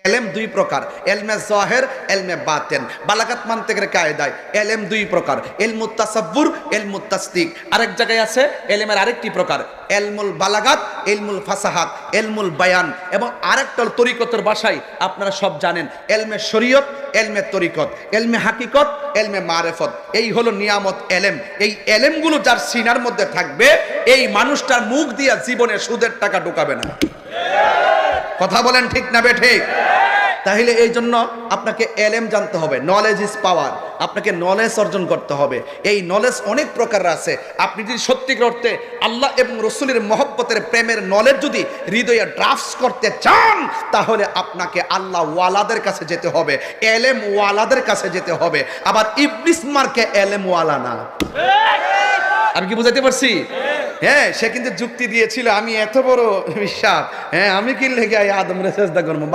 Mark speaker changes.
Speaker 1: এলেম দুই প্রকার, এলমে জাহির, এলমে বাতিন। বালাগাত মানতিকের কায়দায় এলেম দুই প্রকার, ইলমুত তাসাব্বুর, ইলমুত তাসদিক। আরেক জায়গায় আছে এলেমের আরেকটি প্রকার, ইলমুল বালাগাত, ইলমুল ফাসাহাত, ইলমুল বায়ান। এবং আরেকটা তরিকতের ভাষায় আপনারা সব জানেন, এলমে শরীয়ত, এলমে তরিকত, এলমে হাকিকত, এলমে মারেফত। এই হলো নিয়ামত এলেম। এই এলেমগুলো যার সিনার মধ্যে থাকবে, এই মানুষটার মুখ দিয়া জীবনে সুদের টাকা ঢোকাবে না। কথা বলেন ঠিক না বেঠিক? তাহলে এই জন্য আপনাকে এলেম জানতে হবে। Knowledge is power. আপনাকে নলেজ অর্জন করতে হবে। এই নলেজ অনেক প্রকার আছে। আপনি যদি সত্যিকার অর্থে আল্লাহ এবং রসুলের মহব্বতের প্রেমের নলেজ যদি হৃদয়ে ড্রাফটস করতে চান, তাহলে আপনাকে আল্লাহ ওয়ালাদের কাছে যেতে হবে, এলেম ওয়ালাদের কাছে যেতে হবে। আবার ইবলিস মার্কে এলেম ওয়ালা না। আমি কি বুঝাতে পারছি? হ্যাঁ, সে কিন্তু যুক্তি দিয়েছিল, আমি এত বড় বিশ্বাস, হ্যাঁ আমি কি লেগে আদম রে সেজদা করবো।